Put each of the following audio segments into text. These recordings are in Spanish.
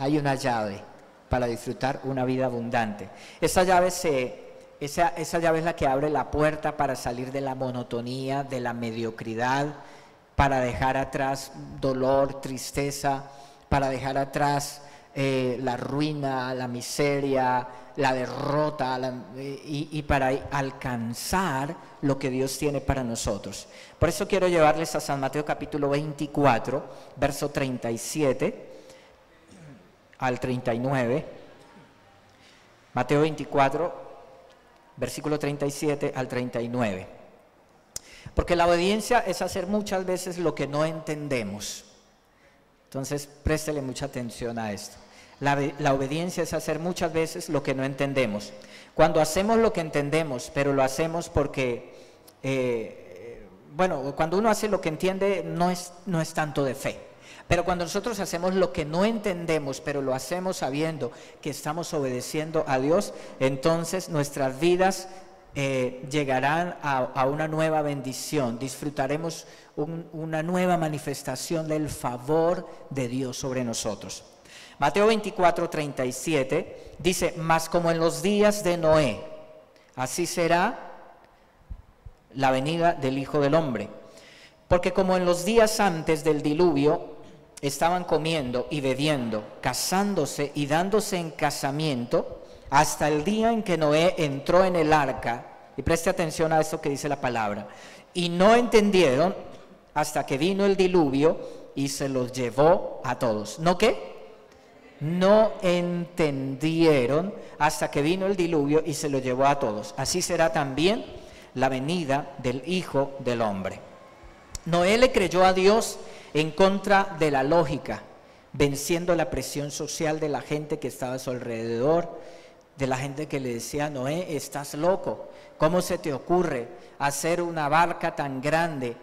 Hay una llave para disfrutar una vida abundante. Esa llave es la que abre la puerta para salir de la monotonía, de la mediocridad, para dejar atrás dolor, tristeza, para dejar atrás la ruina, la miseria, la derrota, y para alcanzar lo que Dios tiene para nosotros. Por eso quiero llevarles a San Mateo capítulo 24, verso 37 al 39. Mateo 24, versículo 37 al 39. Porque la obediencia es hacer muchas veces lo que no entendemos. Entonces, préstele mucha atención a esto. La obediencia es hacer muchas veces lo que no entendemos. Cuando hacemos lo que entendemos, pero lo hacemos porque, cuando uno hace lo que entiende, no es tanto de fe. Pero cuando nosotros hacemos lo que no entendemos, pero lo hacemos sabiendo que estamos obedeciendo a Dios, entonces nuestras vidas llegarán a una nueva bendición, disfrutaremos una nueva manifestación del favor de Dios sobre nosotros. Mateo 24, 37 dice: mas como en los días de Noé, así será la venida del Hijo del Hombre. Porque como en los días antes del diluvio, estaban comiendo y bebiendo, casándose y dándose en casamiento, hasta el día en que Noé entró en el arca. Y preste atención a esto que dice la palabra. Y no entendieron hasta que vino el diluvio y se los llevó a todos. ¿No qué? No entendieron hasta que vino el diluvio y se los llevó a todos. Así será también la venida del Hijo del Hombre. Noé le creyó a Dios en contra de la lógica, venciendo la presión social de la gente que estaba a su alrededor, de la gente que le decía: Noé, estás loco, ¿cómo se te ocurre hacer una barca tan grande,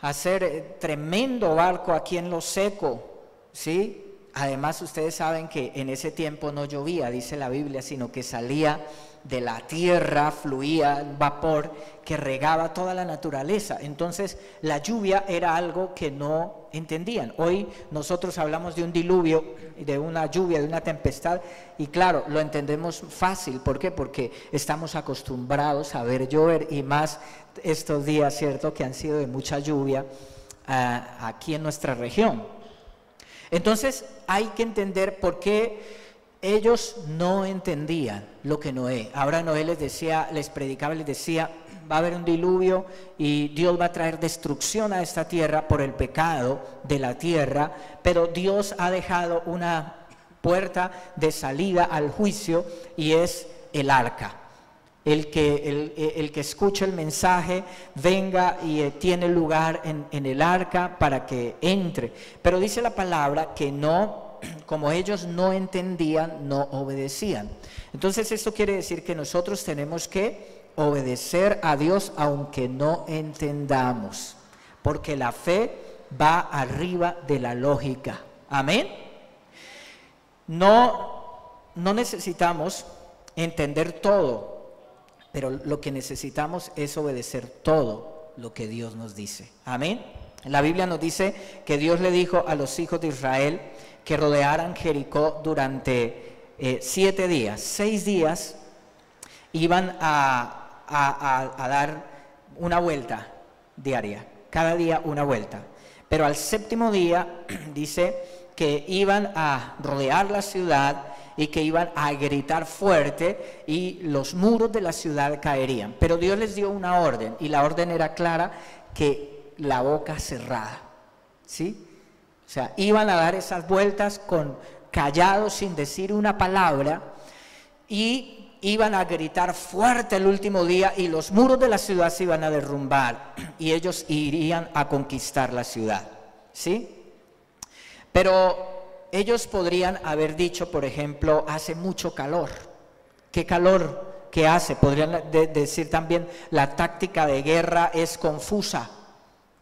hacer tremendo barco aquí en lo seco? ¿Sí? Además, ustedes saben que en ese tiempo no llovía, dice la Biblia, sino que salía de la tierra, fluía vapor que regaba toda la naturaleza. Entonces la lluvia era algo que no entendían. Hoy nosotros hablamos de un diluvio, de una lluvia, de una tempestad, y claro, lo entendemos fácil. ¿Por qué? Porque estamos acostumbrados a ver llover, y más estos días, ¿cierto?, que han sido de mucha lluvia aquí en nuestra región. Entonces hay que entender por qué ellos no entendían lo que Noé. Ahora Noé les decía, les predicaba, les decía: va a haber un diluvio y Dios va a traer destrucción a esta tierra por el pecado de la tierra, pero Dios ha dejado una puerta de salida al juicio, y es el arca. El que escuche el mensaje venga y tiene lugar en el arca para que entre. Pero dice la palabra que no, como ellos no entendían, no obedecían. Entonces esto quiere decir que nosotros tenemos que obedecer a Dios aunque no entendamos, porque la fe va arriba de la lógica. Amén. No necesitamos entender todo, pero lo que necesitamos es obedecer todo lo que Dios nos dice. Amén. La Biblia nos dice que Dios le dijo a los hijos de Israel que rodearan Jericó durante 7 días. 6 días iban a dar una vuelta diaria, cada día una vuelta. Pero al 7º día dice que iban a rodear la ciudad y que iban a gritar fuerte, y los muros de la ciudad caerían. Pero Dios les dio una orden, y la orden era clara: que la boca cerrada, ¿sí? O sea, iban a dar esas vueltas callados, sin decir una palabra, y iban a gritar fuerte el último día, y los muros de la ciudad se iban a derrumbar, y ellos irían a conquistar la ciudad, ¿sí? Pero ellos podrían haber dicho, por ejemplo: hace mucho calor. ¿Qué calor que hace? Podrían decir también: la táctica de guerra es confusa.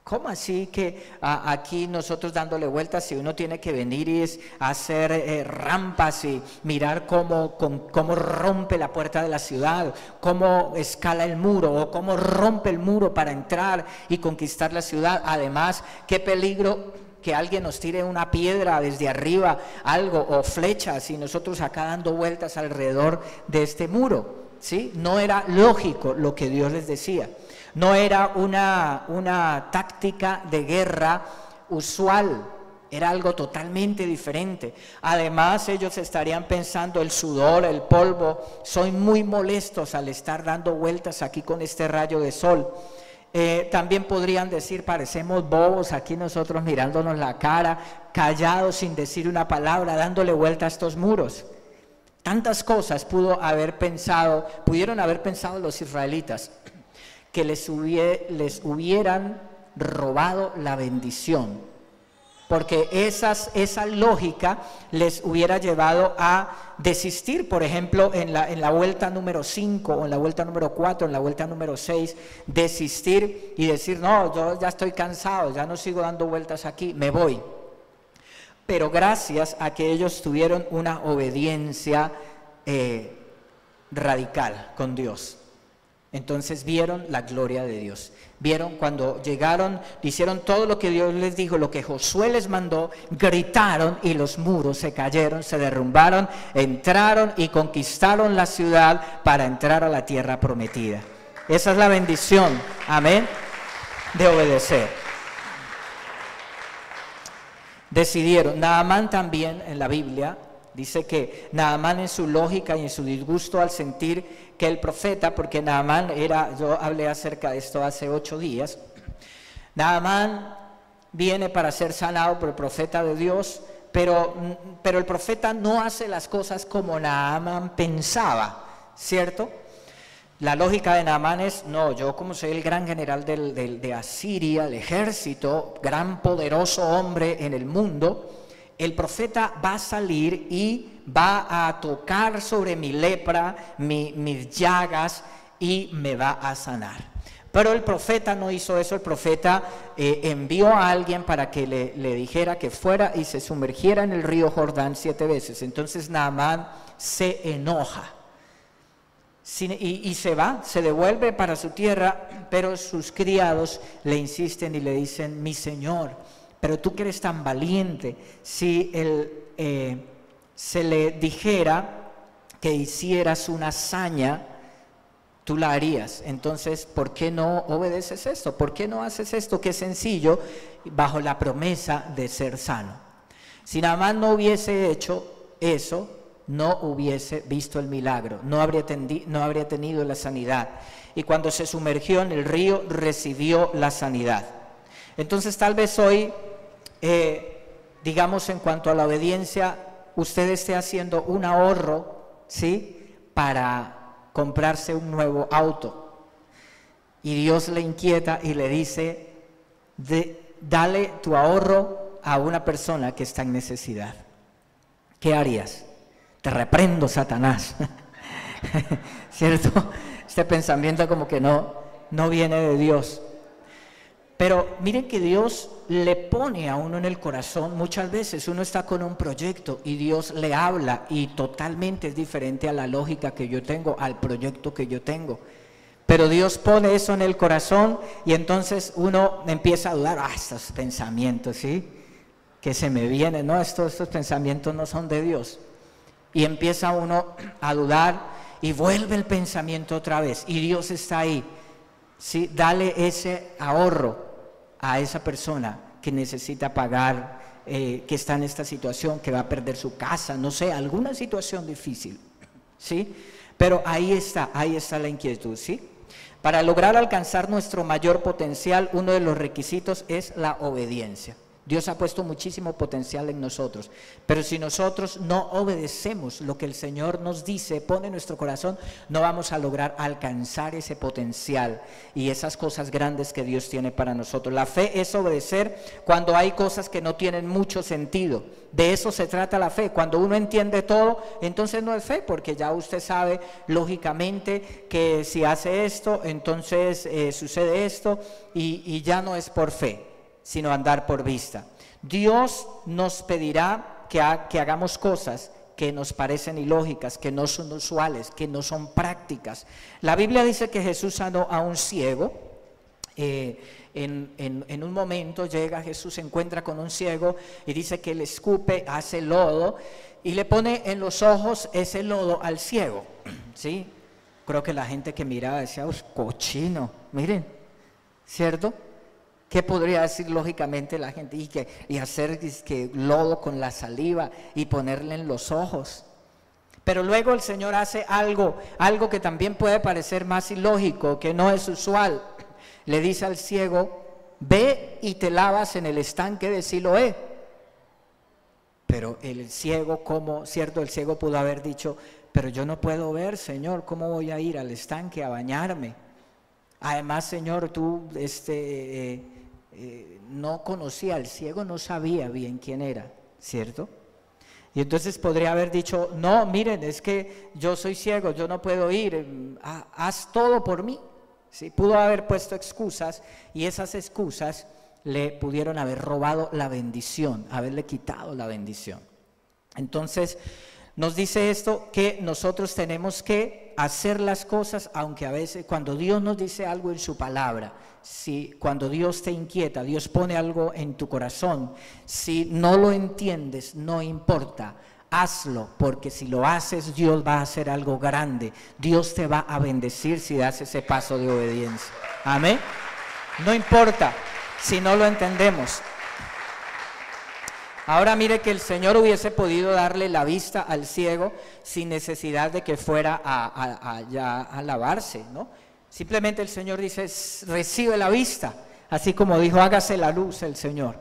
¿Cómo así que aquí nosotros dándole vueltas, si uno tiene que venir y hacer rampas y mirar cómo rompe la puerta de la ciudad, cómo escala el muro o cómo rompe el muro para entrar y conquistar la ciudad? Además, qué peligro que alguien nos tire una piedra desde arriba, algo, o flechas, y nosotros acá dando vueltas alrededor de este muro, ¿sí? No era lógico lo que Dios les decía. No era una táctica de guerra usual, era algo totalmente diferente. Además, ellos estarían pensando: el sudor, el polvo, soy muy molestos al estar dando vueltas aquí con este rayo de sol. También podrían decir: parecemos bobos aquí nosotros mirándonos la cara, callados sin decir una palabra, dándole vuelta a estos muros. Tantas cosas pudieron haber pensado los israelitas, que les hubieran robado la bendición, porque esa lógica les hubiera llevado a desistir, por ejemplo, en la vuelta número 5, o en la vuelta número 4, en la vuelta número 6, desistir y decir: no, yo ya estoy cansado, ya no sigo dando vueltas aquí, me voy. Pero gracias a que ellos tuvieron una obediencia radical con Dios, entonces vieron la gloria de Dios. Vieron cuando llegaron, hicieron todo lo que Dios les dijo, lo que Josué les mandó, gritaron y los muros se cayeron, se derrumbaron, entraron y conquistaron la ciudad para entrar a la tierra prometida. Esa es la bendición, amén, de obedecer. Decidieron. Naamán también en la Biblia dice que Naamán, en su lógica y en su disgusto al sentir que el profeta, porque Naamán yo hablé acerca de esto hace 8 días, Naamán viene para ser sanado por el profeta de Dios, pero el profeta no hace las cosas como Naamán pensaba, ¿cierto? La lógica de Naamán es: no, yo como soy el gran general de Asiria, el ejército, gran poderoso hombre en el mundo, el profeta va a salir y va a tocar sobre mi lepra, mis llagas, y me va a sanar. Pero el profeta no hizo eso. El profeta envió a alguien para que le dijera que fuera y se sumergiera en el río Jordán 7 veces. Entonces Naamán se enoja y se va, se devuelve para su tierra, pero sus criados le insisten y le dicen: mi señor, pero tú que eres tan valiente, si se le dijera que hicieras una hazaña, tú la harías. Entonces, ¿por qué no obedeces esto? ¿Por qué no haces esto que es sencillo, bajo la promesa de ser sano? Si Naamán no hubiese hecho eso, no hubiese visto el milagro, no habría tenido la sanidad. Y cuando se sumergió en el río, recibió la sanidad. Entonces, tal vez hoy, digamos, en cuanto a la obediencia, usted esté haciendo un ahorro, ¿sí?, para comprarse un nuevo auto, y Dios le inquieta y le dice: dale tu ahorro a una persona que está en necesidad. ¿Qué harías? Te reprendo, Satanás. ¿Cierto? Este pensamiento como que no viene de Dios. Pero miren que Dios le pone a uno en el corazón. Muchas veces uno está con un proyecto y Dios le habla, y totalmente es diferente a la lógica que yo tengo, al proyecto que yo tengo. Pero Dios pone eso en el corazón, y entonces uno empieza a dudar: estos pensamientos, ¿sí?, que se me vienen, no, estos pensamientos no son de Dios. Y empieza uno a dudar, y vuelve el pensamiento otra vez, y Dios está ahí. ¿Sí? Dale ese ahorro a esa persona que necesita pagar, que está en esta situación, que va a perder su casa, no sé, alguna situación difícil, ¿sí? Pero ahí está la inquietud, ¿sí? Para lograr alcanzar nuestro mayor potencial, uno de los requisitos es la obediencia. Dios ha puesto muchísimo potencial en nosotros, pero si nosotros no obedecemos lo que el Señor nos dice, pone en nuestro corazón, no vamos a lograr alcanzar ese potencial y esas cosas grandes que Dios tiene para nosotros. La fe es obedecer cuando hay cosas que no tienen mucho sentido. De eso se trata la fe. Cuando uno entiende todo, entonces no es fe, porque ya usted sabe lógicamente que si hace esto, entonces sucede esto y ya no es por fe, sino andar por vista. Dios nos pedirá que hagamos cosas que nos parecen ilógicas, que no son usuales, que no son prácticas. La Biblia dice que Jesús sanó a un ciego. En un momento llega Jesús, se encuentra con un ciego y dice que le escupe, hace lodo y le pone en los ojos ese lodo al ciego, ¿sí? Creo que la gente que miraba decía, cochino, miren, ¿cierto? ¿Qué podría decir lógicamente la gente? Y hacer lodo con la saliva y ponerle en los ojos. Pero luego el Señor hace algo que también puede parecer más ilógico, que no es usual. Le dice al ciego, ve y te lavas en el estanque de Siloé. Pero el ciego, ¿cómo? ¿Cierto? El ciego pudo haber dicho, pero yo no puedo ver, Señor, ¿cómo voy a ir al estanque a bañarme? Además, Señor, tú no conocía al ciego, no sabía bien quién era, ¿cierto? Y entonces podría haber dicho, no, miren, es que yo soy ciego, yo no puedo ir, haz todo por mí. ¿Sí? Pudo haber puesto excusas y esas excusas le pudieron haber robado la bendición, haberle quitado la bendición. Entonces nos dice esto, que nosotros tenemos que hacer las cosas, aunque a veces cuando Dios nos dice algo en su palabra, si cuando Dios te inquieta, Dios pone algo en tu corazón, si no lo entiendes, no importa, hazlo, porque si lo haces, Dios va a hacer algo grande. Dios te va a bendecir si das ese paso de obediencia. Amén. No importa si no lo entendemos. Ahora mire que el Señor hubiese podido darle la vista al ciego sin necesidad de que fuera a lavarse, ¿no? Simplemente el Señor dice, recibe la vista, así como dijo, hágase la luz el Señor.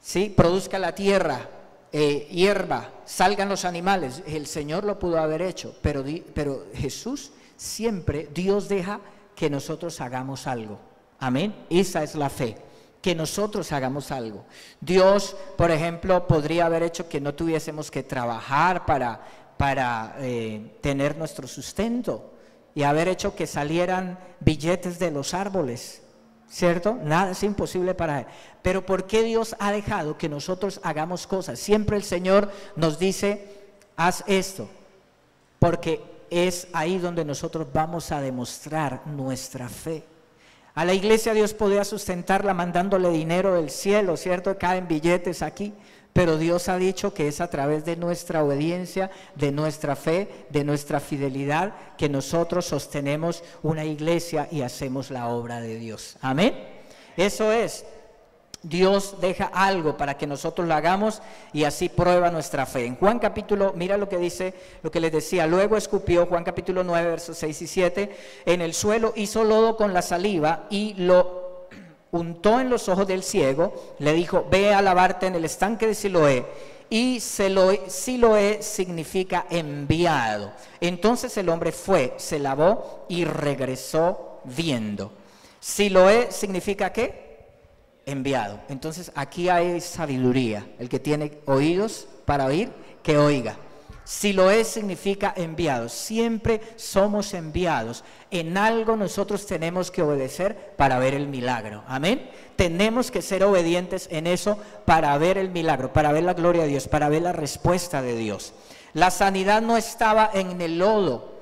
¿Sí? Produzca la tierra hierba, salgan los animales. El Señor lo pudo haber hecho, pero Jesús siempre, Dios deja que nosotros hagamos algo. Amén. Esa es la fe, que nosotros hagamos algo. Dios, por ejemplo, podría haber hecho que no tuviésemos que trabajar para tener nuestro sustento y haber hecho que salieran billetes de los árboles, ¿cierto? Nada es imposible para Él. Pero ¿por qué Dios ha dejado que nosotros hagamos cosas? Siempre el Señor nos dice, haz esto, porque es ahí donde nosotros vamos a demostrar nuestra fe. A la iglesia Dios podía sustentarla mandándole dinero del cielo, ¿cierto? Caen billetes aquí, pero Dios ha dicho que es a través de nuestra obediencia, de nuestra fe, de nuestra fidelidad, que nosotros sostenemos una iglesia y hacemos la obra de Dios. Amén. Eso es. Dios deja algo para que nosotros lo hagamos y así prueba nuestra fe. En Juan capítulo, mira lo que dice, lo que les decía, luego escupió, Juan capítulo 9, versos 6 y 7, en el suelo hizo lodo con la saliva y lo untó en los ojos del ciego, le dijo, ve a lavarte en el estanque de Siloé. Y Siloé significa enviado. Entonces el hombre fue, se lavó y regresó viendo. Siloé significa ¿qué? Enviado. Entonces aquí hay sabiduría. El que tiene oídos para oír, que oiga. Siloé significa enviado. Siempre somos enviados. En algo nosotros tenemos que obedecer para ver el milagro. Amén. Tenemos que ser obedientes en eso para ver el milagro, para ver la gloria de Dios, para ver la respuesta de Dios. La sanidad no estaba en el lodo.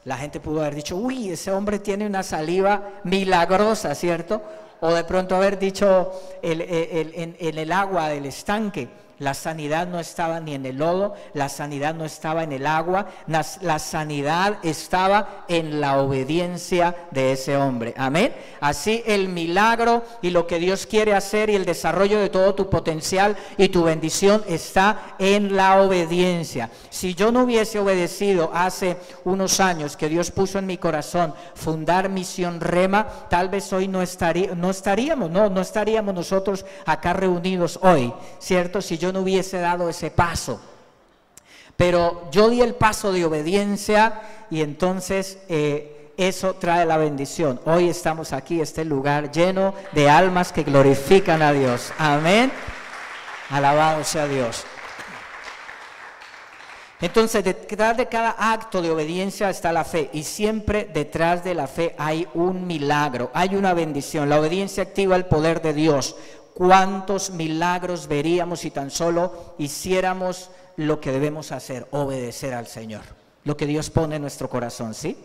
La gente pudo haber dicho, uy, ese hombre tiene una saliva milagrosa, ¿cierto? O de pronto haber dicho en el agua del estanque, La sanidad no estaba ni en el lodo, la sanidad no estaba en el agua, la sanidad estaba en la obediencia de ese hombre. Amén. Así el milagro y lo que Dios quiere hacer y el desarrollo de todo tu potencial y tu bendición está en la obediencia. Si yo no hubiese obedecido hace unos años que Dios puso en mi corazón fundar Misión Rema, tal vez hoy no estaríamos nosotros acá reunidos hoy, ¿cierto? Si yo no hubiese dado ese paso. Pero yo di el paso de obediencia y entonces eso trae la bendición. Hoy estamos aquí, este lugar lleno de almas que glorifican a Dios. Amén. Alabado sea Dios. Entonces, detrás de cada acto de obediencia está la fe, y siempre detrás de la fe hay un milagro, hay una bendición. La obediencia activa el poder de Dios. ¿Cuántos milagros veríamos si tan solo hiciéramos lo que debemos hacer? Obedecer al Señor, lo que Dios pone en nuestro corazón, ¿sí?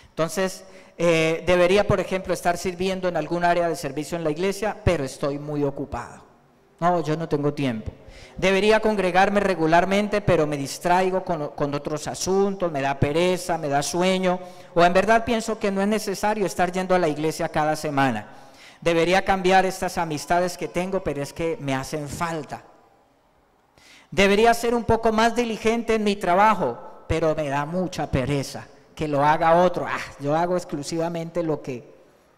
Entonces, debería, por ejemplo, estar sirviendo en algún área de servicio en la iglesia, pero estoy muy ocupado. No, yo no tengo tiempo. Debería congregarme regularmente, pero me distraigo con otros asuntos, me da pereza, me da sueño, o en verdad pienso que no es necesario estar yendo a la iglesia cada semana. Debería cambiar estas amistades que tengo, pero es que me hacen falta. Debería ser un poco más diligente en mi trabajo, pero me da mucha pereza que lo haga otro. Yo hago exclusivamente lo que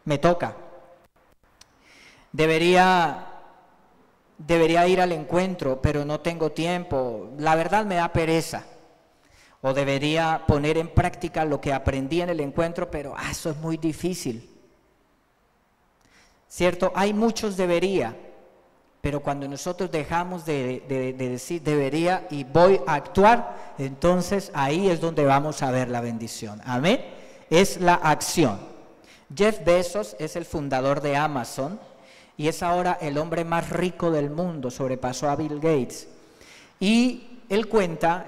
me toca. Debería ir al encuentro, pero no tengo tiempo. La verdad me da pereza. O debería poner en práctica lo que aprendí en el encuentro, pero eso es muy difícil. ¿Cierto? Hay muchos debería, pero cuando nosotros dejamos de decir debería y voy a actuar, entonces ahí es donde vamos a ver la bendición. Amén. Es la acción. Jeff Bezos es el fundador de Amazon y es ahora el hombre más rico del mundo, sobrepasó a Bill Gates. Y él cuenta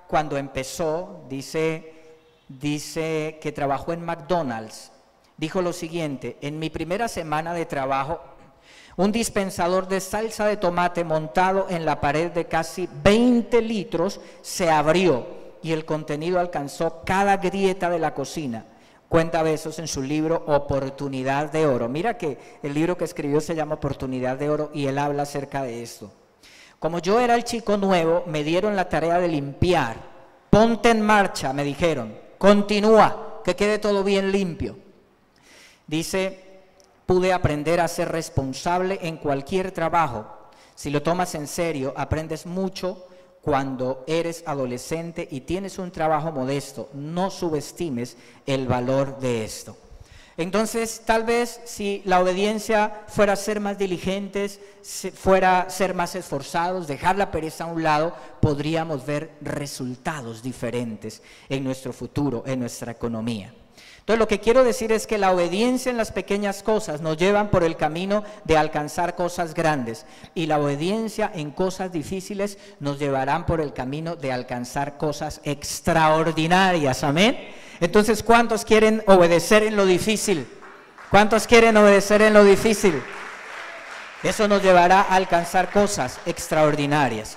cuando empezó, dice que trabajó en McDonald's. Dijo lo siguiente: en mi primera semana de trabajo, un dispensador de salsa de tomate montado en la pared de casi 20 litros se abrió y el contenido alcanzó cada grieta de la cocina. Cuenta Bezos en su libro Oportunidad de Oro. Mira que el libro que escribió se llama Oportunidad de Oro y él habla acerca de esto. Como yo era el chico nuevo, me dieron la tarea de limpiar. Ponte en marcha, me dijeron. Continúa, que quede todo bien limpio. Dice, pude aprender a ser responsable en cualquier trabajo. Si lo tomas en serio, aprendes mucho cuando eres adolescente y tienes un trabajo modesto. No subestimes el valor de esto. Entonces, tal vez si la obediencia fuera ser más diligentes, fuera ser más esforzados, dejar la pereza a un lado, podríamos ver resultados diferentes en nuestro futuro, en nuestra economía. Entonces, lo que quiero decir es que la obediencia en las pequeñas cosas nos llevan por el camino de alcanzar cosas grandes, y la obediencia en cosas difíciles nos llevarán por el camino de alcanzar cosas extraordinarias. Amén. Entonces, ¿cuántos quieren obedecer en lo difícil? ¿Cuántos quieren obedecer en lo difícil? Eso nos llevará a alcanzar cosas extraordinarias.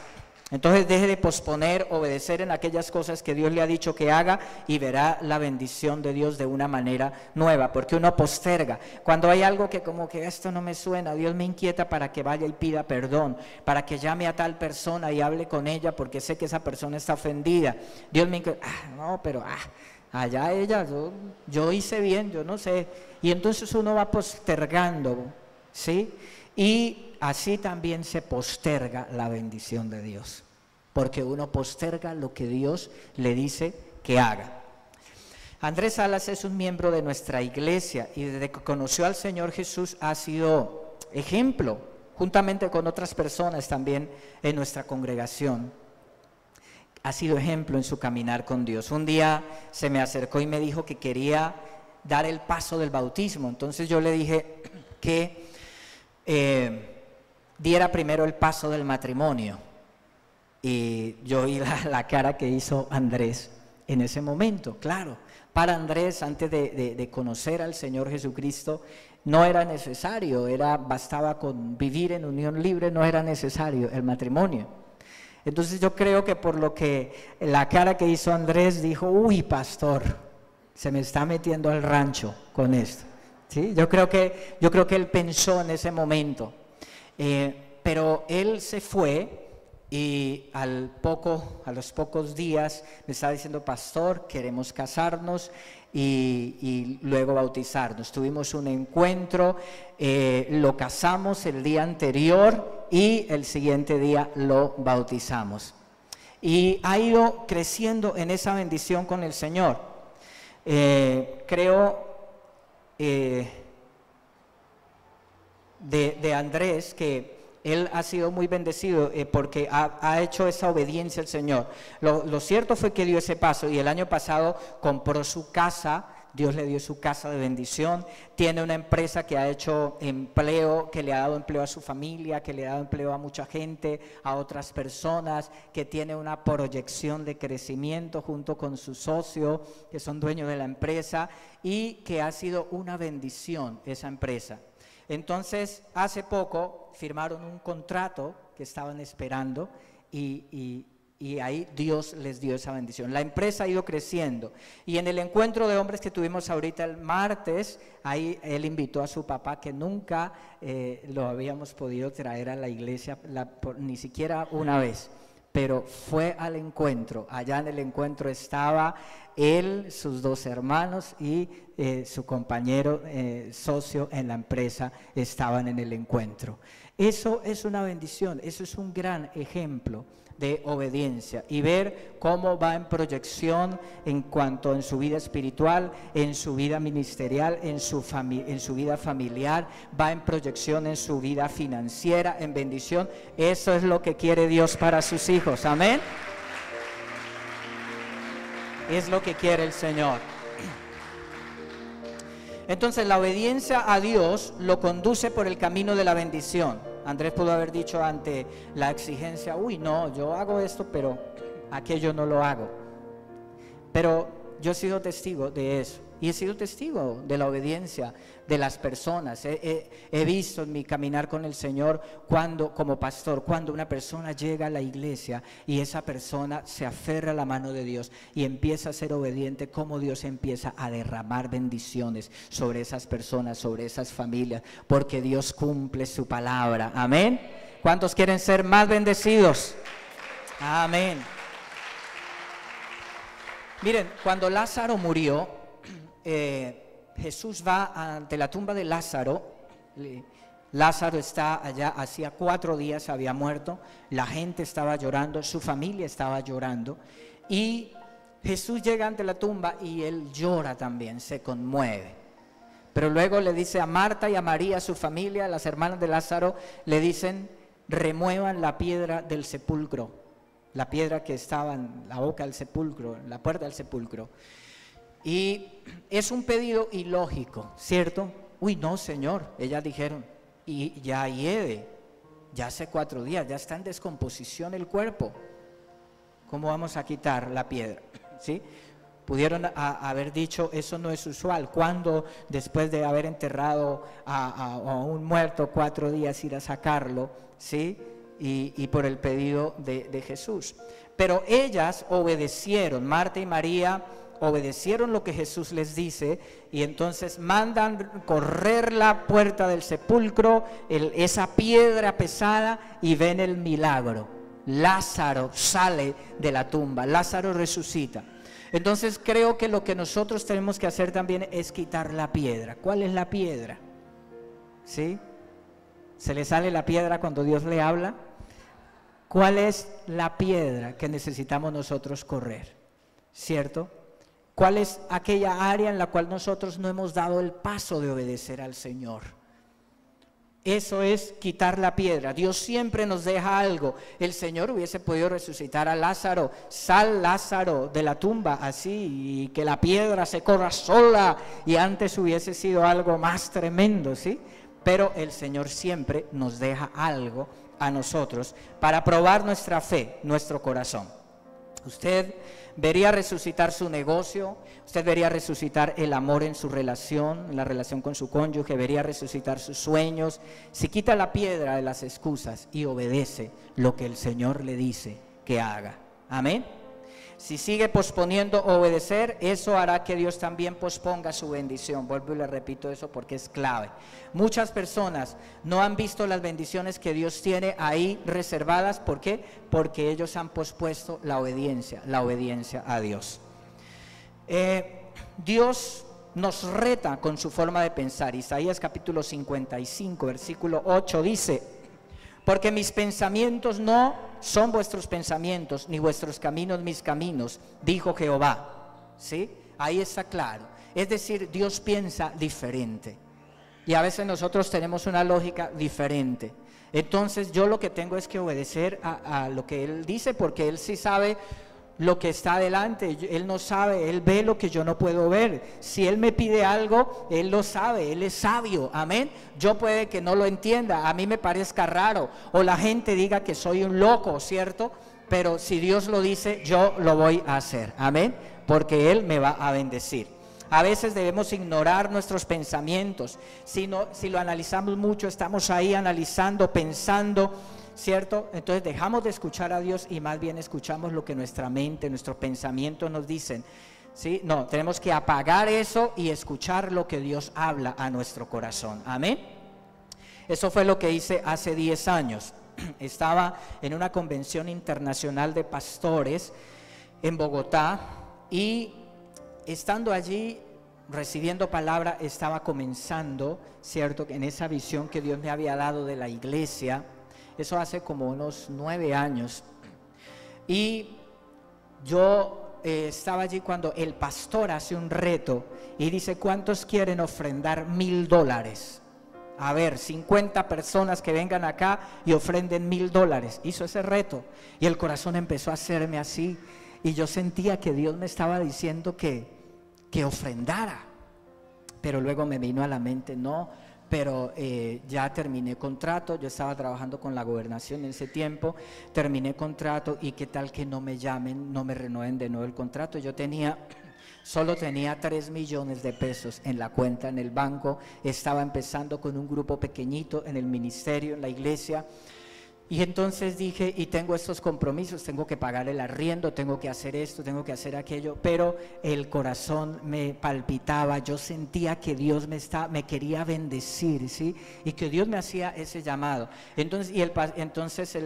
Entonces deje de posponer, obedecer en aquellas cosas que Dios le ha dicho que haga y verá la bendición de Dios de una manera nueva, porque uno posterga. Cuando hay algo que como que esto no me suena, Dios me inquieta para que vaya y pida perdón, para que llame a tal persona y hable con ella porque sé que esa persona está ofendida. Dios me inquieta, allá ella, yo hice bien, yo no sé. Y entonces uno va postergando, ¿sí? Y así también se posterga la bendición de Dios, porque uno posterga lo que Dios le dice que haga. Andrés Salas es un miembro de nuestra iglesia y desde que conoció al Señor Jesús ha sido ejemplo, juntamente con otras personas también en nuestra congregación. Ha sido ejemplo en su caminar con Dios. Un día se me acercó y me dijo que quería dar el paso del bautismo. Entonces yo le dije que diera primero el paso del matrimonio, y yo vi la cara que hizo Andrés en ese momento. Claro, para Andrés, antes de conocer al Señor Jesucristo, no era necesario, bastaba con vivir en unión libre, no era necesario el matrimonio. Entonces yo creo que por lo que la cara que hizo Andrés dijo, uy, pastor, se me está metiendo al rancho con esto. ¿Sí? Yo creo que él pensó en ese momento, pero él se fue y a los pocos días me estaba diciendo, pastor, queremos casarnos y luego bautizarnos. Tuvimos un encuentro, lo casamos el día anterior y el siguiente día lo bautizamos. Y ha ido creciendo en esa bendición con el Señor. Creo de Andrés que él ha sido muy bendecido porque ha hecho esa obediencia al Señor. Lo cierto fue que dio ese paso y el año pasado compró su casa. Dios le dio su casa de bendición. Tiene una empresa que ha hecho empleo, que le ha dado empleo a su familia, que le ha dado empleo a mucha gente, a otras personas, que tiene una proyección de crecimiento junto con su socio, que son dueños de la empresa, y que ha sido una bendición esa empresa. Entonces, hace poco firmaron un contrato que estaban esperando y ahí Dios les dio esa bendición. La empresa ha ido creciendo y en el encuentro de hombres que tuvimos ahorita el martes, ahí él invitó a su papá que nunca lo habíamos podido traer a la iglesia, ni siquiera una vez. Pero fue al encuentro. Allá en el encuentro estaba él, sus dos hermanos y su compañero socio en la empresa estaban en el encuentro. Eso es una bendición, eso es un gran ejemplo de obediencia y ver cómo va en proyección en cuanto en su vida espiritual, en su vida ministerial, en su vida familiar, va en proyección en su vida financiera, en bendición. Eso es lo que quiere Dios para sus hijos, amén. Es lo que quiere el Señor. Entonces la obediencia a Dios lo conduce por el camino de la bendición. Andrés pudo haber dicho ante la exigencia, uy, no, yo hago esto, pero aquello no lo hago. Pero yo he sido testigo de eso y he sido testigo de la obediencia de las personas. He visto en mi caminar con el Señor como pastor, cuando una persona llega a la iglesia y esa persona se aferra a la mano de Dios y empieza a ser obediente, cómo Dios empieza a derramar bendiciones sobre esas personas, sobre esas familias, porque Dios cumple su palabra. Amén. ¿Cuántos quieren ser más bendecidos? Amén. Miren, cuando Lázaro murió, Jesús va ante la tumba de Lázaro. Lázaro está allá, hacía 4 días había muerto, la gente estaba llorando, su familia estaba llorando, y Jesús llega ante la tumba y él llora también, se conmueve. Pero luego le dice a Marta y a María, su familia, las hermanas de Lázaro, le dicen, remuevan la piedra del sepulcro, la piedra que estaba en la boca del sepulcro, en la puerta del sepulcro. Y es un pedido ilógico, ¿cierto? Uy, no, Señor, ellas dijeron, y ya hiede, ya hace 4 días, ya está en descomposición el cuerpo. ¿Cómo vamos a quitar la piedra? ¿Sí? Pudieron haber dicho, eso no es usual. ¿Cuándo, después de haber enterrado a un muerto 4 días, ir a sacarlo? ¿Sí? Y por el pedido de Jesús. Pero ellas obedecieron, Marta y María obedecieron lo que Jesús les dice, y entonces mandan correr la puerta del sepulcro, esa piedra pesada, y ven el milagro. Lázaro sale de la tumba, Lázaro resucita. Entonces creo que lo que nosotros tenemos que hacer también es quitar la piedra. ¿Cuál es la piedra? ¿Sí? ¿Se le sale la piedra cuando Dios le habla? ¿Cuál es la piedra que necesitamos nosotros correr? ¿Cierto? ¿Cuál es aquella área en la cual nosotros no hemos dado el paso de obedecer al Señor? Eso es quitar la piedra. Dios siempre nos deja algo. El Señor hubiese podido resucitar a Lázaro. Sal, Lázaro, de la tumba, así, y que la piedra se corra sola, y antes hubiese sido algo más tremendo, ¿sí? Pero el Señor siempre nos deja algo a nosotros para probar nuestra fe, nuestro corazón. Usted vería resucitar su negocio, usted vería resucitar el amor en su relación, en la relación con su cónyuge, vería resucitar sus sueños. Si quita la piedra de las excusas y obedece lo que el Señor le dice que haga. Amén. Si sigue posponiendo obedecer, eso hará que Dios también posponga su bendición. Vuelvo y le repito eso porque es clave. Muchas personas no han visto las bendiciones que Dios tiene ahí reservadas. ¿Por qué? Porque ellos han pospuesto la obediencia a Dios. Dios nos reta con su forma de pensar. Isaías capítulo 55, versículo 8 dice: porque mis pensamientos no son vuestros pensamientos, ni vuestros caminos mis caminos, dijo Jehová. ¿Sí? Ahí está claro. Es decir, Dios piensa diferente. Y a veces nosotros tenemos una lógica diferente. Entonces yo lo que tengo es que obedecer a lo que Él dice, porque Él sí sabe lo que está adelante. Él no sabe, Él ve lo que yo no puedo ver. Si Él me pide algo, Él lo sabe, Él es sabio, amén. Yo puede que no lo entienda, a mí me parezca raro, o la gente diga que soy un loco, ¿cierto? Pero si Dios lo dice, yo lo voy a hacer, amén, porque Él me va a bendecir. A veces debemos ignorar nuestros pensamientos. Si lo analizamos mucho, estamos ahí analizando, pensando, ¿cierto? Entonces dejamos de escuchar a Dios y más bien escuchamos lo que nuestra mente, nuestro pensamiento nos dicen, ¿sí? No, tenemos que apagar eso y escuchar lo que Dios habla a nuestro corazón, amén. Eso fue lo que hice hace 10 años. Estaba en una convención internacional de pastores en Bogotá y estando allí recibiendo palabra estaba comenzando, ¿cierto? En esa visión que Dios me había dado de la iglesia. Eso hace como unos 9 años. Y yo estaba allí cuando el pastor hace un reto y dice: ¿cuántos quieren ofrendar $1,000? A ver, 50 personas que vengan acá y ofrenden $1,000. Hizo ese reto y el corazón empezó a hacerme así. Y yo sentía que Dios me estaba diciendo que ofrendara. Pero luego me vino a la mente, no, pero ya terminé contrato. Yo estaba trabajando con la gobernación en ese tiempo, terminé contrato y qué tal que no me llamen, no me renueven de nuevo el contrato. Yo solo tenía 3 millones de pesos en la cuenta, en el banco. Estaba empezando con un grupo pequeñito en el ministerio, en la iglesia. Y entonces dije, y tengo estos compromisos, tengo que pagar el arriendo, tengo que hacer esto, tengo que hacer aquello, pero el corazón me palpitaba, yo sentía que Dios me quería bendecir, ¿sí? Y que Dios me hacía ese llamado. Entonces,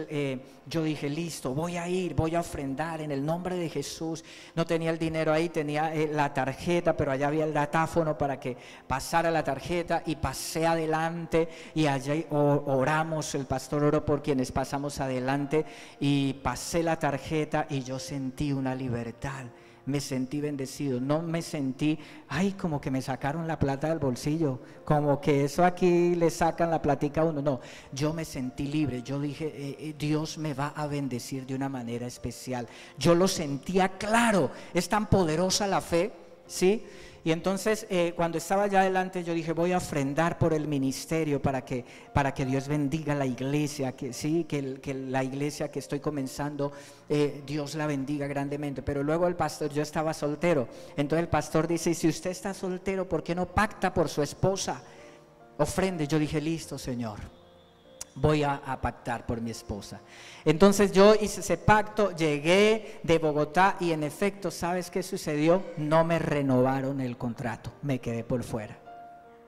yo dije, listo, voy a ir, voy a ofrendar en el nombre de Jesús. No tenía el dinero ahí, tenía la tarjeta, pero allá había el datáfono para que pasara la tarjeta, y pasé adelante y allá oramos, el pastor oró por quienes pasamos adelante y pasé la tarjeta y yo sentí una libertad, me sentí bendecido, no me sentí, ay, como que me sacaron la plata del bolsillo, como que eso aquí le sacan la platica a uno, no, yo me sentí libre, yo dije, Dios me va a bendecir de una manera especial, yo lo sentía claro, es tan poderosa la fe, ¿sí? Y entonces cuando estaba allá adelante yo dije, voy a ofrendar por el ministerio para que Dios bendiga la iglesia, que la iglesia que estoy comenzando, Dios la bendiga grandemente. Pero luego el pastor, yo estaba soltero, entonces el pastor dice, si usted está soltero, ¿por qué no pacta por su esposa? Ofrende. Yo dije, listo, Señor, voy a pactar por mi esposa. Entonces yo hice ese pacto, llegué de Bogotá y en efecto, ¿sabes qué sucedió? No me renovaron el contrato, me quedé por fuera,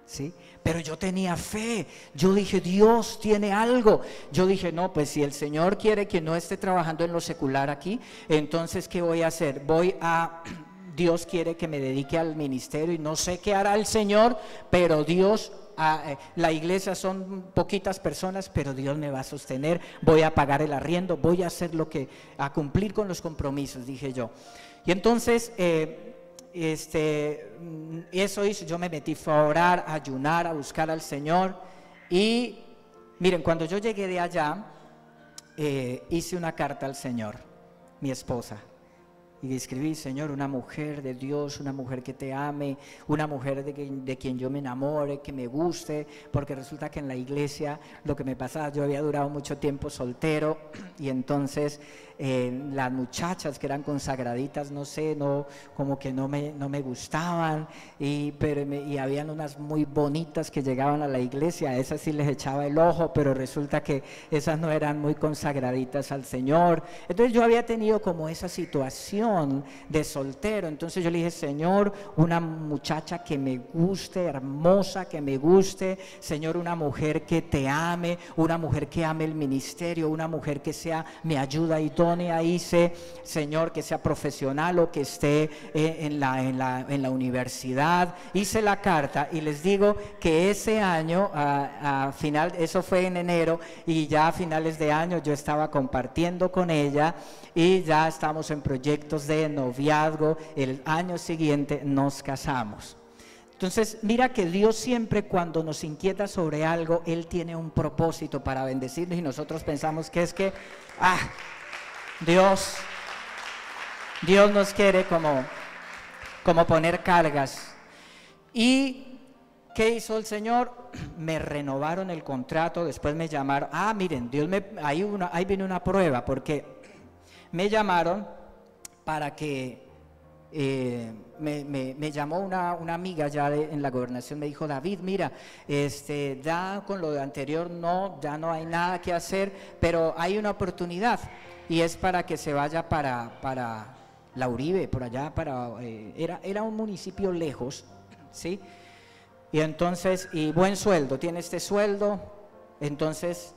¿sí? Pero yo tenía fe, yo dije, Dios tiene algo. Yo dije, no, pues si el Señor quiere que no esté trabajando en lo secular aquí, entonces ¿qué voy a hacer? Dios quiere que me dedique al ministerio y no sé qué hará el Señor, pero Dios, la iglesia son poquitas personas, pero Dios me va a sostener, voy a pagar el arriendo, voy a hacer a cumplir con los compromisos, dije yo. Y entonces eso hizo, yo me metí, fue a orar, a ayunar, a buscar al Señor. Y miren, cuando yo llegué de allá, hice una carta al Señor, mi esposa, y escribí, Señor, una mujer de Dios, una mujer que te ame, una mujer de quien yo me enamore, que me guste, porque resulta que en la iglesia lo que me pasaba, yo había durado mucho tiempo soltero y entonces las muchachas que eran consagraditas, no sé, no, como que no me gustaban, y habían unas muy bonitas que llegaban a la iglesia, a esas sí les echaba el ojo, pero resulta que esas no eran muy consagraditas al Señor. Entonces yo había tenido como esa situación de soltero. Entonces yo le dije: Señor, una muchacha que me guste, hermosa, que me guste, Señor, una mujer que te ame, una mujer que ame el ministerio, una mujer que sea mi ayuda idónea. Hice, Señor, que sea profesional o que esté en la universidad. Hice la carta y les digo que ese año, a final, eso fue en enero, y ya a finales de año yo estaba compartiendo con ella y ya estamos en proyectos de noviazgo. El año siguiente nos casamos. Entonces, mira que Dios siempre, cuando nos inquieta sobre algo, Él tiene un propósito para bendecirnos, y nosotros pensamos que es que, Dios nos quiere como poner cargas. ¿Y qué hizo el Señor? Me renovaron el contrato, después me llamaron. Miren, ahí viene una prueba, porque me llamaron para que me llamó una amiga ya en la gobernación. Me dijo: David, mira, ya con lo de anterior ya no hay nada que hacer, pero hay una oportunidad, y es para que se vaya para la Uribe, por allá, era un municipio lejos, ¿sí? Y entonces, y buen sueldo, tiene este sueldo, entonces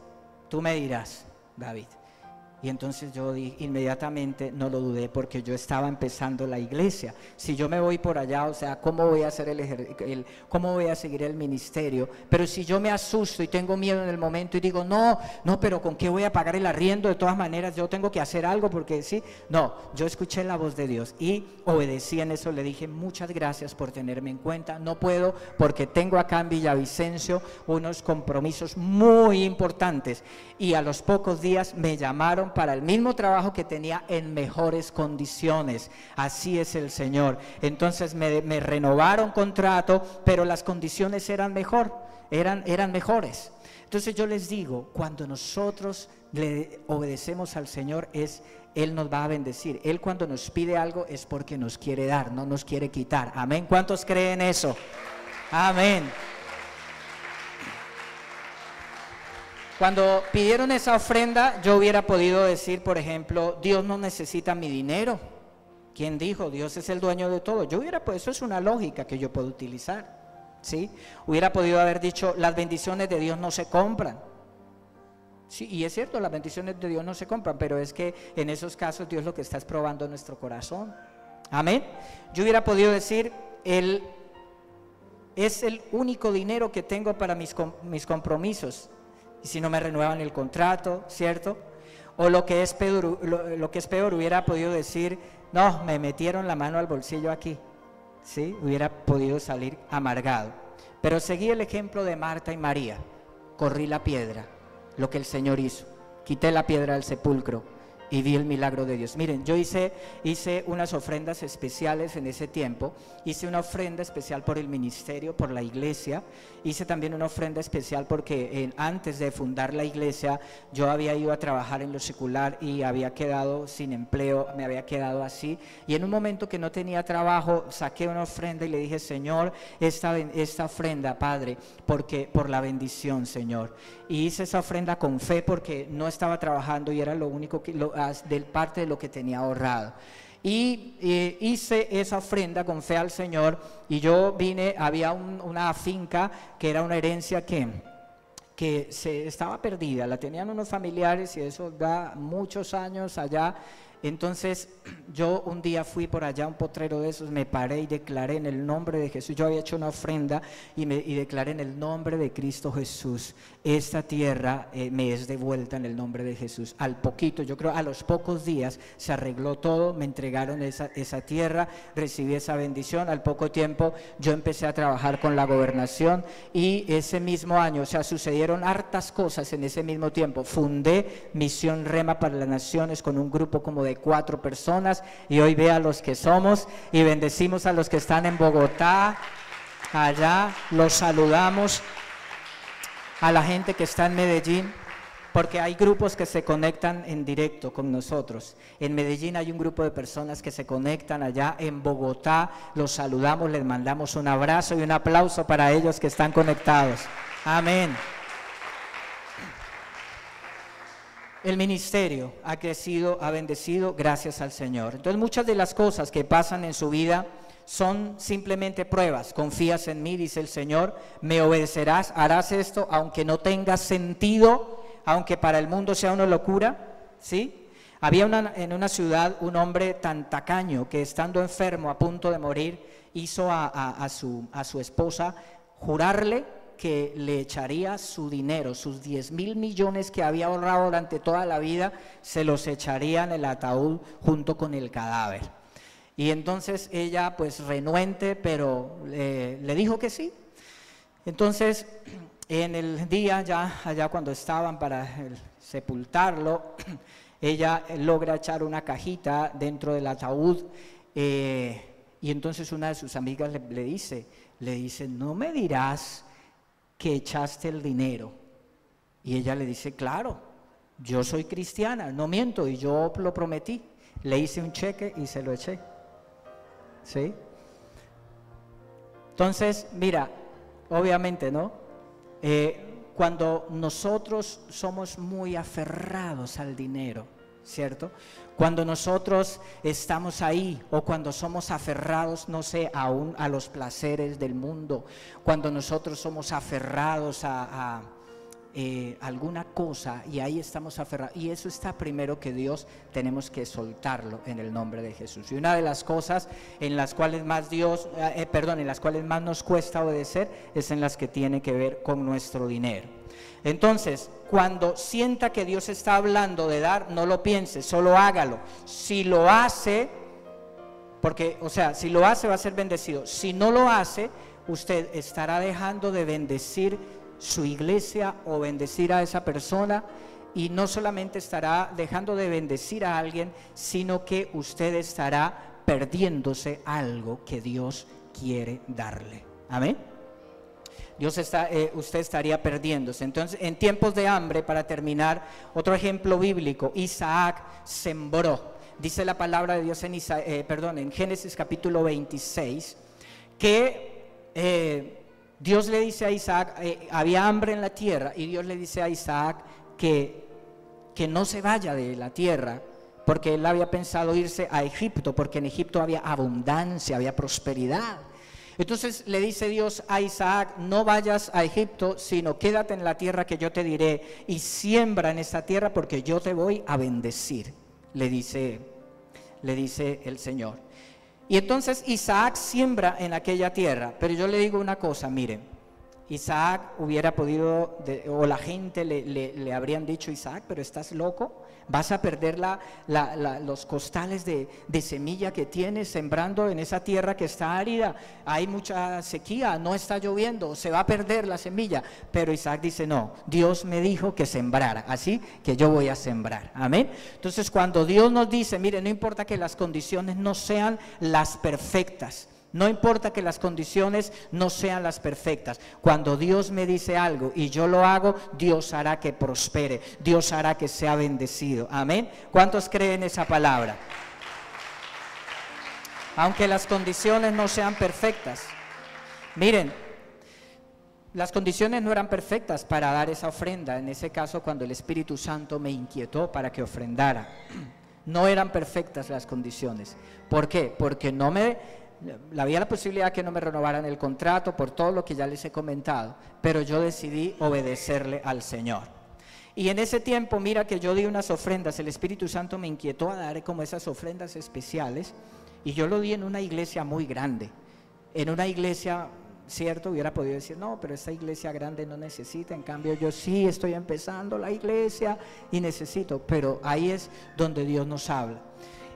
tú me dirás, David. Y entonces yo inmediatamente no lo dudé, porque yo estaba empezando la iglesia. Si yo me voy por allá, o sea, ¿cómo voy a hacer cómo voy a seguir el ministerio? Pero si yo me asusto y tengo miedo en el momento y digo: no, pero ¿con qué voy a pagar el arriendo? De todas maneras yo tengo que hacer algo, porque sí. No, yo escuché la voz de Dios y obedecí en eso. Le dije: muchas gracias por tenerme en cuenta. No puedo, porque tengo acá en Villavicencio unos compromisos muy importantes. Y a los pocos días me llamaron para el mismo trabajo que tenía en mejores condiciones. Así es el Señor. Entonces me renovaron contrato, pero las condiciones eran mejores. Entonces yo les digo, cuando nosotros le obedecemos al Señor, Él nos va a bendecir. Él, cuando nos pide algo, es porque nos quiere dar, no nos quiere quitar. Amén. ¿Cuántos creen eso? Amén. Cuando pidieron esa ofrenda, yo hubiera podido decir, por ejemplo: Dios no necesita mi dinero. ¿Quién dijo? Dios es el dueño de todo. Eso es una lógica que yo puedo utilizar, ¿sí? Hubiera podido haber dicho: las bendiciones de Dios no se compran. Sí, y es cierto, las bendiciones de Dios no se compran, pero es que en esos casos Dios lo que está es probando nuestro corazón. Amén. Yo hubiera podido decir: es el único dinero que tengo para mis compromisos, y si no me renuevan el contrato, ¿cierto? O lo que es peor, hubiera podido decir: no, me metieron la mano al bolsillo aquí, ¿sí? Hubiera podido salir amargado. Pero seguí el ejemplo de Marta y María. Corrí la piedra, lo que el Señor hizo. Quité la piedra del sepulcro y vi el milagro de Dios. Miren, yo hice unas ofrendas especiales en ese tiempo. Hice una ofrenda especial por el ministerio, por la iglesia. Hice también una ofrenda especial porque antes de fundar la iglesia yo había ido a trabajar en lo secular y había quedado sin empleo, me había quedado así. Y en un momento que no tenía trabajo, saqué una ofrenda y le dije: Señor, esta ofrenda, Padre, por la bendición, Señor. Y hice esa ofrenda con fe, porque no estaba trabajando y era lo único del parte de lo que tenía ahorrado. Y hice esa ofrenda con fe al Señor. Y yo había una finca que era una herencia que estaba perdida, la tenían unos familiares, y eso da muchos años allá. Entonces yo un día fui por allá a un potrero de esos, me paré y declaré en el nombre de Jesús. Yo había hecho una ofrenda y declaré: en el nombre de Cristo Jesús, esta tierra me es devuelta en el nombre de Jesús. Al poquito, yo creo a los pocos días, se arregló todo, me entregaron esa tierra, recibí esa bendición. Al poco tiempo yo empecé a trabajar con la gobernación, y ese mismo año, o sea, sucedieron hartas cosas en ese mismo tiempo. Fundé Misión Rema para las Naciones con un grupo como de 4 personas, y hoy vea los que somos, y bendecimos a los que están en Bogotá, allá los saludamos, a la gente que está en Medellín. porque hay grupos que se conectan en directo con nosotros. En Medellín hay un grupo de personas que se conectan allá, en Bogotá los saludamos, les mandamos un abrazo y un aplauso para ellos que están conectados. Amén. El ministerio ha crecido, ha bendecido gracias al Señor. Entonces muchas de las cosas que pasan en su vida son simplemente pruebas. Confías en mí, dice el Señor, me obedecerás, harás esto aunque no tenga sentido, aunque para el mundo sea una locura, ¿sí? Había en una ciudad un hombre tan tacaño que estando enfermo a punto de morir hizo a su esposa jurarle que le echaría su dinero, sus 10.000 millones que había ahorrado durante toda la vida, se los echaría en el ataúd junto con el cadáver. Y entonces ella, pues renuente, pero le dijo que sí. Entonces, en el día ya, allá cuando estaban para sepultarlo, ella logra echar una cajita dentro del ataúd, y entonces una de sus amigas le dice, no me dirás que echaste el dinero. Y ella le dice, claro, yo soy cristiana, no miento, y yo lo prometí. Le hice un cheque y se lo eché. ¿Sí? Entonces, mira, obviamente, ¿no? Cuando nosotros somos muy aferrados al dinero, ¿cierto? Cuando nosotros estamos ahí, o cuando somos aferrados, no sé, aún a los placeres del mundo, cuando nosotros somos aferrados a alguna cosa, y ahí estamos aferrados, y eso está primero que Dios, tenemos que soltarlo en el nombre de Jesús. Y una de las cosas en las cuales más en las cuales más nos cuesta obedecer, es en las que tiene que ver con nuestro dinero. Entonces, cuando sienta que Dios está hablando de dar, no lo piense, solo hágalo. Si lo hace, si lo hace va a ser bendecido. Si no lo hace, usted estará dejando de bendecir su iglesia o bendecir a esa persona, y no solamente estará dejando de bendecir a alguien, sino que usted estará perdiéndose algo que Dios quiere darle. Amén. Usted estaría perdiéndose. Entonces, en tiempos de hambre, para terminar, otro ejemplo bíblico, Isaac sembró. Dice la palabra de Dios en Génesis capítulo 26, que Dios le dice a Isaac, había hambre en la tierra, y Dios le dice a Isaac que no se vaya de la tierra, porque él había pensado irse a Egipto, porque en Egipto había abundancia, había prosperidad. Entonces le dice Dios a Isaac, no vayas a Egipto, sino quédate en la tierra que yo te diré, y siembra en esta tierra, porque yo te voy a bendecir, le dice el Señor. Y entonces Isaac siembra en aquella tierra, pero yo le digo una cosa, miren, Isaac hubiera podido, o la gente le habrían dicho, Isaac, pero estás loco, vas a perder los costales de semilla que tienes sembrando en esa tierra que está árida, hay mucha sequía, no está lloviendo, se va a perder la semilla. Pero Isaac dice, no, Dios me dijo que sembrara, así que yo voy a sembrar. Amén. Entonces, cuando Dios nos dice, mire, no importa que las condiciones no sean las perfectas, no importa que las condiciones no sean las perfectas, cuando Dios me dice algo y yo lo hago, Dios hará que prospere, Dios hará que sea bendecido. Amén. ¿Cuántos creen esa palabra? Aunque las condiciones no sean perfectas. Miren, las condiciones no eran perfectas para dar esa ofrenda. En ese caso, cuando el Espíritu Santo me inquietó para que ofrendara, no eran perfectas las condiciones. ¿Por qué? Porque había la posibilidad que no me renovaran el contrato, por todo lo que ya les he comentado, pero yo decidí obedecerle al Señor. Y en ese tiempo, mira que yo di unas ofrendas, el Espíritu Santo me inquietó a dar como esas ofrendas especiales, y yo lo di en una iglesia muy grande. En una iglesia, cierto, hubiera podido decir, no, pero esta iglesia grande no necesita, en cambio yo sí estoy empezando la iglesia y necesito, pero ahí es donde Dios nos habla.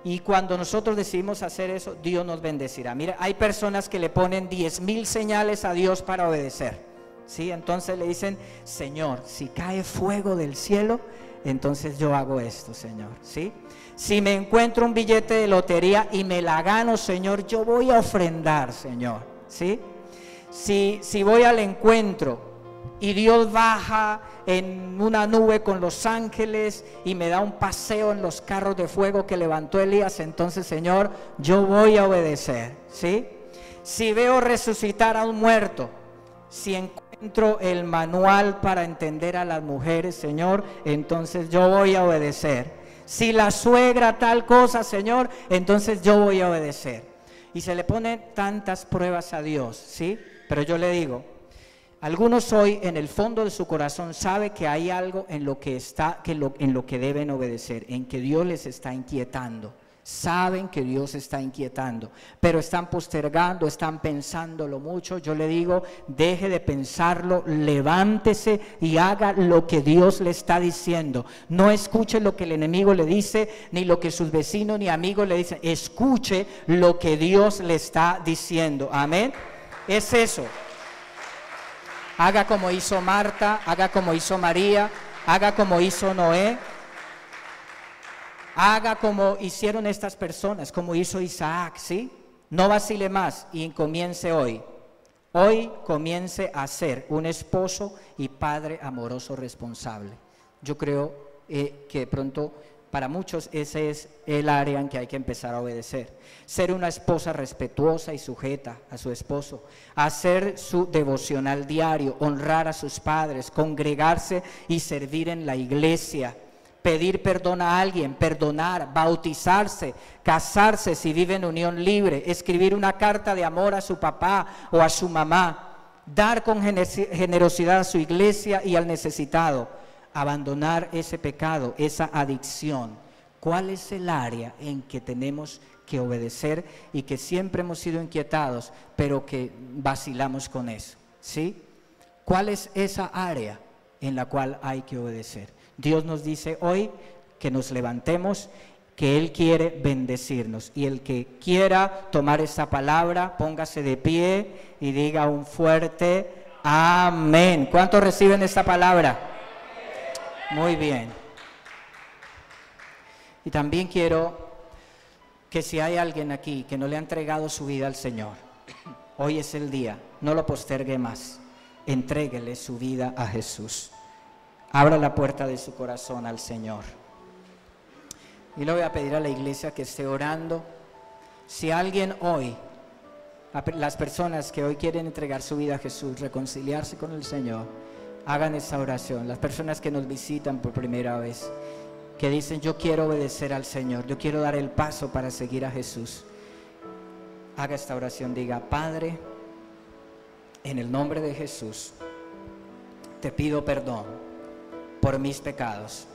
Y cuando nosotros decidimos hacer eso, Dios nos bendecirá. Mira, hay personas que le ponen 10.000 señales a Dios para obedecer, ¿sí? Entonces le dicen, Señor, si cae fuego del cielo, entonces yo hago esto, Señor, ¿sí? Si me encuentro un billete de lotería y me la gano, Señor, yo voy a ofrendar, Señor, ¿sí? Si voy al encuentro y Dios baja en una nube con los ángeles y me da un paseo en los carros de fuego que levantó Elías, entonces, Señor, yo voy a obedecer, ¿sí? Si veo resucitar a un muerto, si encuentro el manual para entender a las mujeres, Señor, entonces yo voy a obedecer. Si la suegra tal cosa, Señor, entonces yo voy a obedecer. Y se le ponen tantas pruebas a Dios, ¿sí? Pero yo le digo, algunos hoy en el fondo de su corazón sabe que hay algo en lo que en lo que deben obedecer, en que Dios les está inquietando. Saben que Dios está inquietando, pero están postergando, están pensándolo mucho. Yo le digo, deje de pensarlo, levántese y haga lo que Dios le está diciendo. No escuche lo que el enemigo le dice, ni lo que sus vecinos ni amigos le dicen. Escuche lo que Dios le está diciendo. Amén. Es eso. Haga como hizo Marta, haga como hizo María, haga como hizo Noé. Haga como hicieron estas personas, como hizo Isaac, ¿sí? No vacile más y comience hoy. Hoy comience a ser un esposo y padre amoroso responsable. Yo creo que de pronto para muchos ese es el área en que hay que empezar a obedecer. Ser una esposa respetuosa y sujeta a su esposo, hacer su devocional diario, honrar a sus padres, congregarse y servir en la iglesia. Pedir perdón a alguien, perdonar, bautizarse, casarse si vive en unión libre, escribir una carta de amor a su papá o a su mamá, dar con generosidad a su iglesia y al necesitado, abandonar ese pecado, esa adicción. ¿Cuál es el área en que tenemos que obedecer y que siempre hemos sido inquietados, pero que vacilamos con eso? ¿Sí? ¿Cuál es esa área en la cual hay que obedecer? Dios nos dice hoy que nos levantemos, que Él quiere bendecirnos. Y el que quiera tomar esta palabra, póngase de pie y diga un fuerte amén. ¿Cuántos reciben esta palabra? Muy bien. Y también quiero que si hay alguien aquí que no le ha entregado su vida al Señor, hoy es el día, no lo postergue más, entréguele su vida a Jesús. Abra la puerta de su corazón al Señor. Y le voy a pedir a la iglesia que esté orando. Si alguien hoy, las personas que hoy quieren entregar su vida a Jesús, reconciliarse con el Señor, hagan esa oración. Las personas que nos visitan por primera vez, que dicen yo quiero obedecer al Señor, yo quiero dar el paso para seguir a Jesús, haga esta oración, diga: Padre, en el nombre de Jesús, te pido perdón por mis pecados.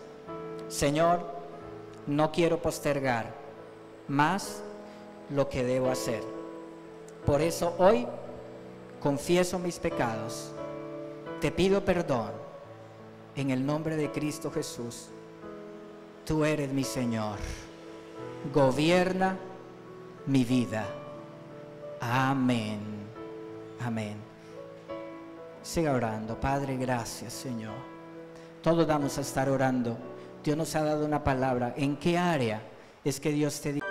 Señor, no quiero postergar más lo que debo hacer. Por eso hoy confieso mis pecados. Te pido perdón en el nombre de Cristo Jesús. Tú eres mi Señor. Gobierna mi vida. Amén. Amén. Siga orando. Padre, gracias, Señor. Todos vamos a estar orando. Dios nos ha dado una palabra. ¿En qué área es que Dios te dice?